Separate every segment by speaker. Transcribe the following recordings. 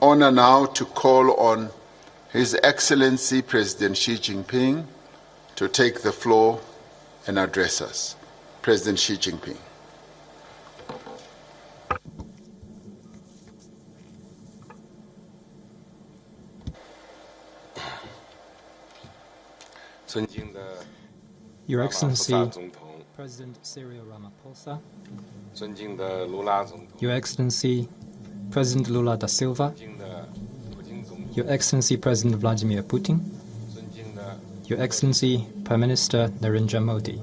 Speaker 1: honor now to call on His Excellency President Xi Jinping to take the floor and address us. President Xi Jinping.
Speaker 2: Your Excellency, President Cyril Ramaphosa, Your Excellency, President Lula da Silva, Your Excellency, President Vladimir Putin, Your Excellency, Prime Minister Narendra Modi.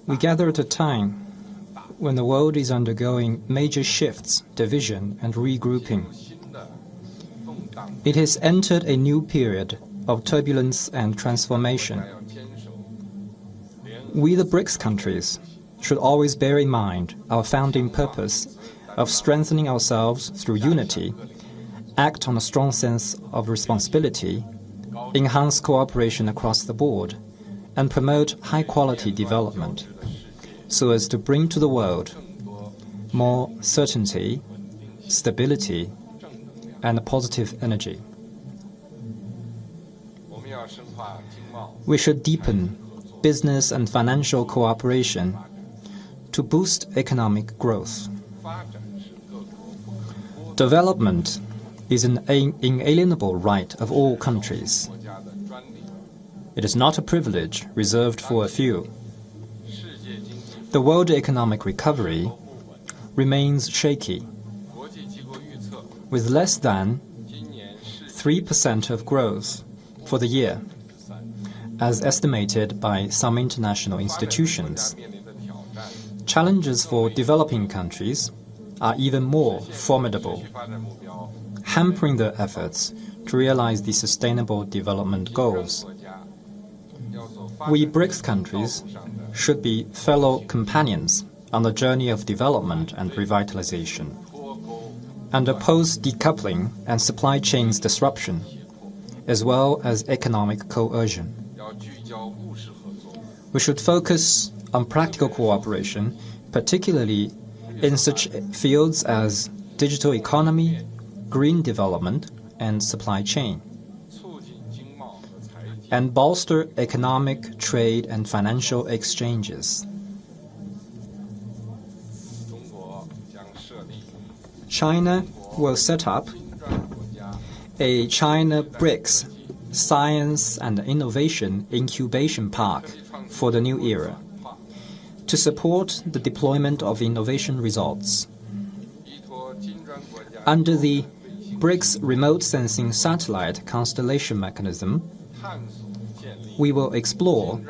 Speaker 2: We gather at a time when the world is undergoing major shifts, division, and regrouping. It has entered a new period of turbulence and transformation. We, the BRICS countries, should always bear in mind our founding purpose of strengthening ourselves through unity, act on a strong sense of responsibility, enhance cooperation across the board, and promote high-quality development, so as to bring to the world more certainty, stability, and positive energy. We should deepen business and financial cooperation to boost economic growth. Development is an inalienable right of all countries. It is not a privilege reserved for a few. The world economic recovery remains shaky, with less than 3% of growth for the year, as estimated by some international institutions. Challenges for developing countries are even more formidable, hampering their efforts to realize the Sustainable Development Goals. We BRICS countries should be fellow companions on the journey of development and revitalization, and oppose decoupling and supply chains disruption, as well as economic coercion. We should focus on practical cooperation, particularly in such fields as digital economy, green development, and supply chain, and bolster economic, trade, and financial exchanges. China will set up a China BRICS Science and Innovation Incubation Park for the new era to support the deployment of innovation results. Under the BRICS Remote Sensing Satellite Constellation Mechanism, we will explore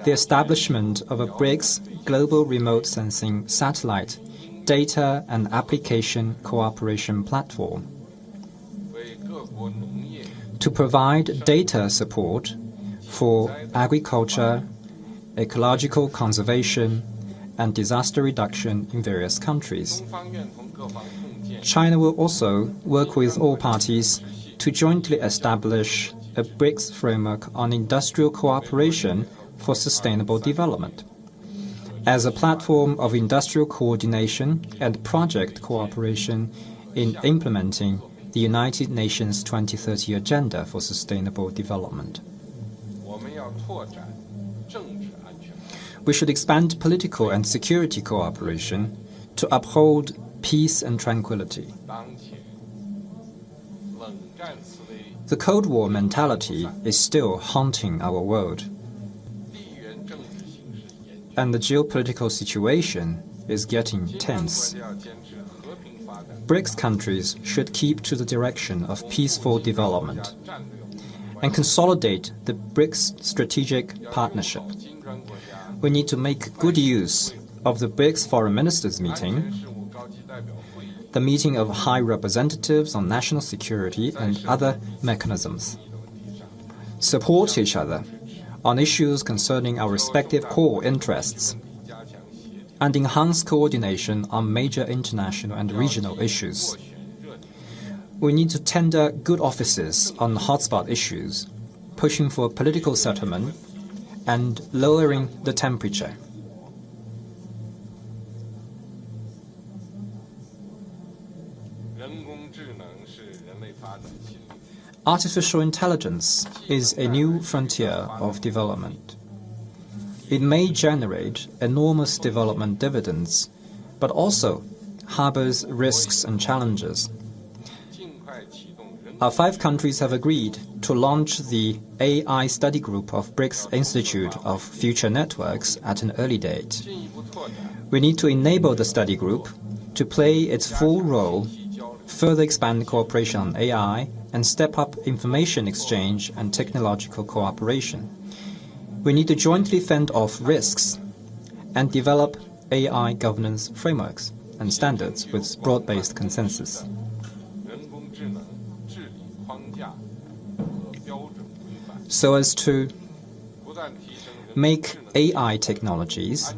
Speaker 2: the establishment of a BRICS Global Remote Sensing Satellite Data and Application Cooperation Platform to provide data support for agriculture, ecological conservation, and disaster reduction in various countries. China will also work with all parties to jointly establish a BRICS framework on industrial cooperation for sustainable development as a platform of industrial coordination and project cooperation in implementing the United Nations 2030 Agenda for Sustainable Development. We should expand political and security cooperation to uphold peace and tranquility. The Cold War mentality is still haunting our world, and the geopolitical situation is getting tense. BRICS countries should keep to the direction of peaceful development and consolidate the BRICS strategic partnership. We need to make good use of the BRICS Foreign Ministers meeting, the meeting of high representatives on national security and other mechanisms, support each other on issues concerning our respective core interests, and enhance coordination on major international and regional issues. We need to tender good offices on hotspot issues, pushing for political settlement and lowering the temperature. Artificial intelligence is a new frontier of development. It may generate enormous development dividends, but also harbors risks and challenges. Our 5 countries have agreed to launch the AI study group of BRICS Institute of Future Networks at an early date. We need to enable the study group to play its full role, further expand cooperation on AI, and step up information exchange and technological cooperation. We need to jointly fend off risks and develop AI governance frameworks and standards with broad-based consensus. So as to make AI technologies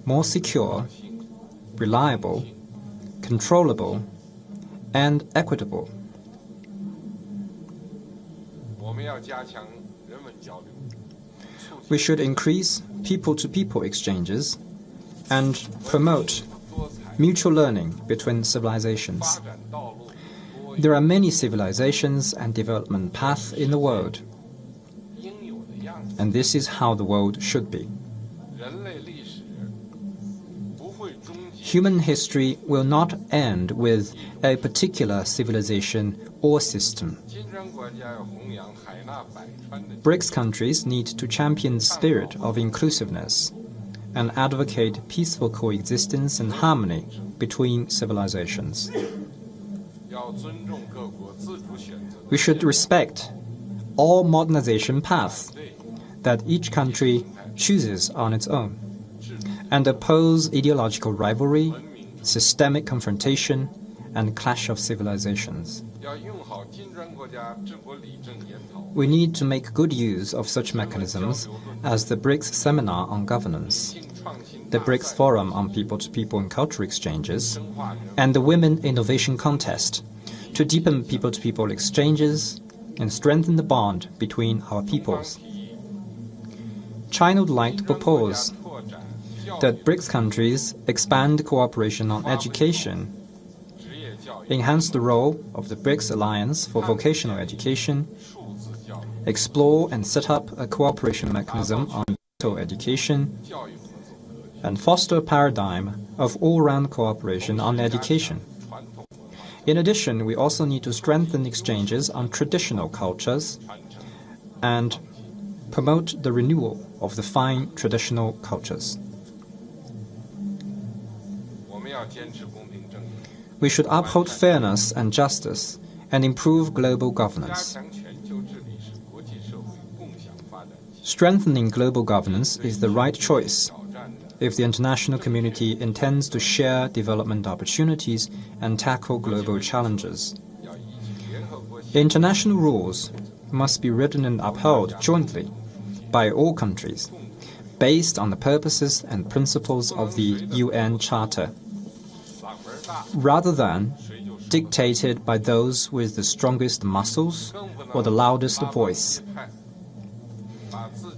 Speaker 2: more secure, reliable, controllable, and equitable. We should increase people-to-people exchanges and promote mutual learning between civilizations. There are many civilizations and development paths in the world, and this is how the world should be. Human history will not end with a particular civilization or system. BRICS countries need to champion the spirit of inclusiveness and advocate peaceful coexistence and harmony between civilizations. We should respect all modernization paths that each country chooses on its own, and oppose ideological rivalry, systemic confrontation, and clash of civilizations. We need to make good use of such mechanisms as the BRICS Seminar on Governance, the BRICS Forum on People-to-People and Cultural Exchanges, and the Women Innovation Contest to deepen people-to-people exchanges and strengthen the bond between our peoples. China would like to propose that BRICS countries expand cooperation on education, enhance the role of the BRICS Alliance for Vocational Education, explore and set up a cooperation mechanism on digital education, and foster a paradigm of all-round cooperation on education. In addition, we also need to strengthen exchanges on traditional cultures and promote the renewal of the fine traditional cultures. We should uphold fairness and justice and improve global governance. Strengthening global governance is the right choice if the international community intends to share development opportunities and tackle global challenges. International rules must be written and upheld jointly by all countries, based on the purposes and principles of the UN Charter, rather than dictated by those with the strongest muscles or the loudest voice.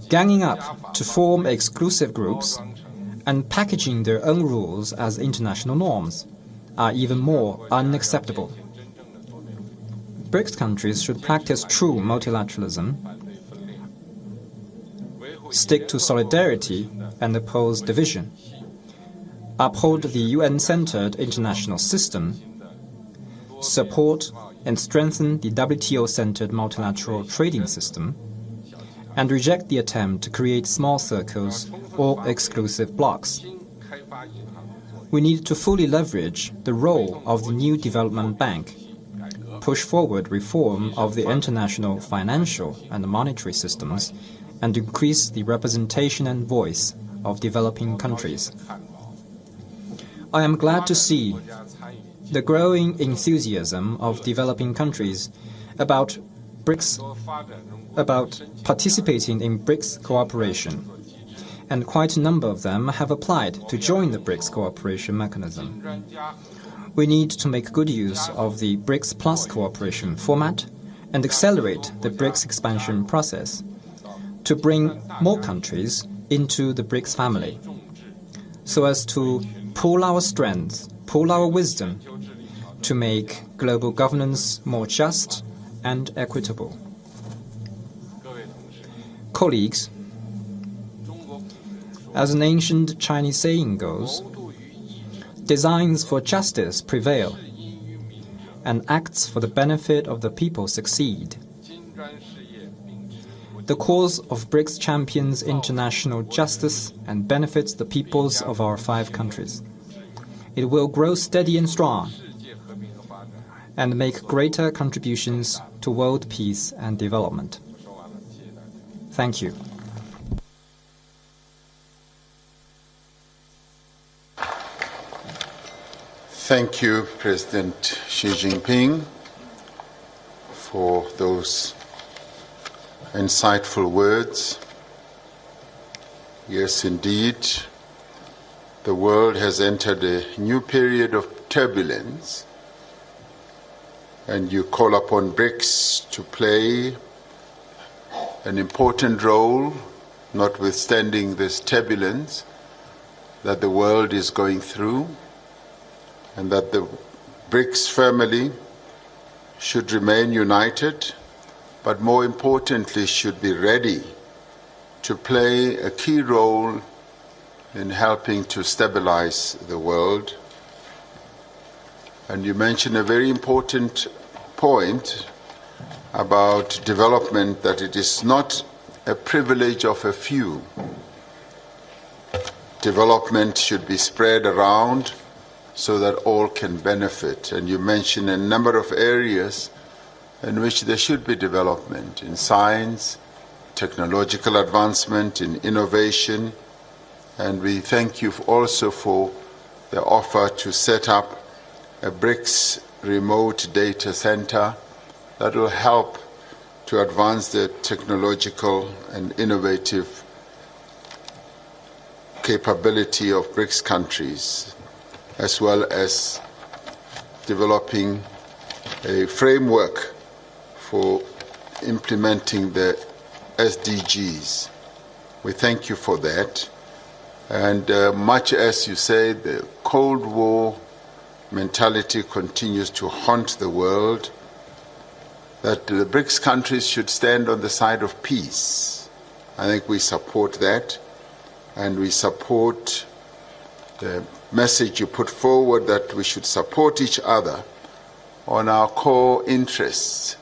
Speaker 2: Ganging up to form exclusive groups and packaging their own rules as international norms are even more unacceptable. BRICS countries should practice true multilateralism, stick to solidarity, and oppose division, uphold the UN-centered international system, support and strengthen the WTO-centered multilateral trading system, and reject the attempt to create small circles or exclusive blocs. We need to fully leverage the role of the new development bank, push forward reform of the international financial and monetary systems, and increase the representation and voice of developing countries. I am glad to see the growing enthusiasm of developing countries about participating in BRICS cooperation, and quite a number of them have applied to join the BRICS cooperation mechanism. We need to make good use of the BRICS Plus cooperation format and accelerate the BRICS expansion process to bring more countries into the BRICS family, so as to pool our strength, pool our wisdom, to make global governance more just and equitable. Colleagues, as an ancient Chinese saying goes, designs for justice prevail, and acts for the benefit of the people succeed. The cause of BRICS champions international justice and benefits the peoples of our 5 countries. It will grow steady and strong and make greater contributions to world peace and development. Thank you.
Speaker 1: Thank you, President Xi Jinping, for those insightful words. Yes, indeed, the world has entered a new period of turbulence, and you call upon BRICS to play an important role, notwithstanding this turbulence that the world is going through, and that the BRICS family should remain united, but more importantly should be ready to play a key role in helping to stabilize the world. And you mentioned a very important point about development, that it is not a privilege of a few. Development should be spread around so that all can benefit. And you mentioned a number of areas in which there should be development: in science, technological advancement, in innovation. And we thank you also for the offer to set up a BRICS remote data center that will help to advance the technological and innovative capability of BRICS countries, as well as developing a framework for implementing the SDGs. We thank you for that. And much as you say, the Cold War mentality continues to haunt the world, that the BRICS countries should stand on the side of peace. I think we support that, and we support the message you put forward that we should support each other on our core interests,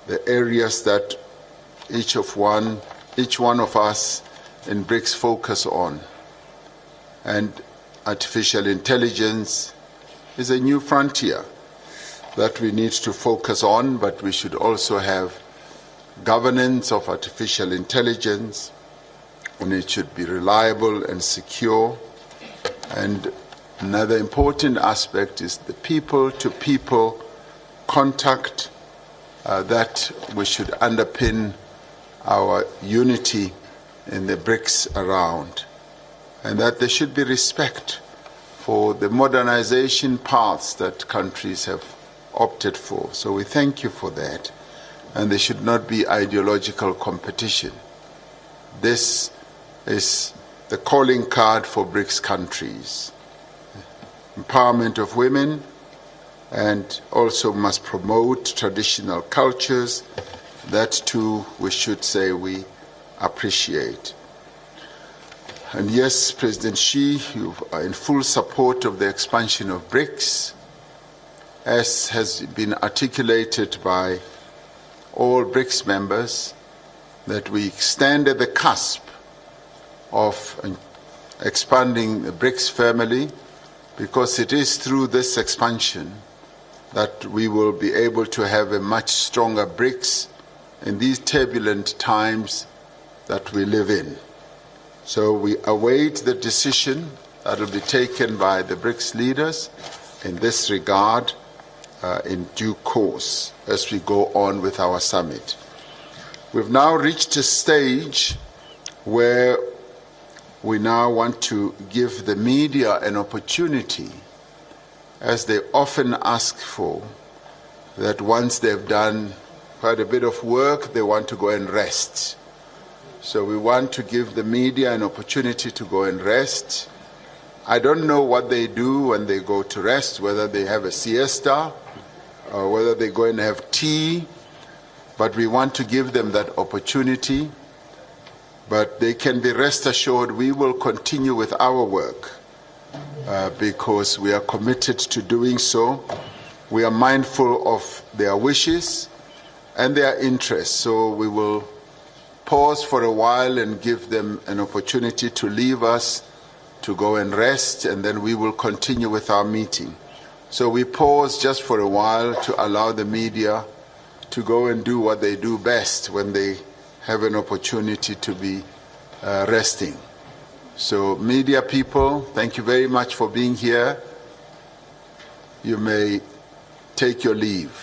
Speaker 1: the areas that each one of us in BRICS focus on. And artificial intelligence is a new frontier that we need to focus on, but we should also have governance of artificial intelligence, and it should be reliable and secure. And another important aspect is the people-to-people contact that we should underpin our unity in the BRICS around, and that there should be respect for the modernization paths that countries have opted for. So we thank you for that, and there should not be ideological competition. This is the calling card for BRICS countries. Empowerment of women, and also must promote traditional cultures. That too, we should say we appreciate. And yes, President Xi, you are in full support of the expansion of BRICS, as has been articulated by all BRICS members, that we stand at the cusp of expanding the BRICS family, because it is through this expansion that we will be able to have a much stronger BRICS in these turbulent times that we live in. So we await the decision that will be taken by the BRICS leaders in this regard in due course as we go on with our summit. We've now reached a stage where we now want to give the media an opportunity, as they often ask for, that once they've done quite a bit of work, they want to go and rest. So we want to give the media an opportunity to go and rest, I don't know what they do when they go to rest, whether they have a siesta or whether they go and have tea, but we want to give them that opportunity. But they can be rest assured we will continue with our work because we are committed to doing so. We are mindful of their wishes and their interests, so we will pause for a while and give them an opportunity to leave us, to go and rest, and then we will continue with our meeting. So we pause just for a while to allow the media to go and do what they do best when they have an opportunity to be resting. So media people, thank you very much for being here. You may take your leave.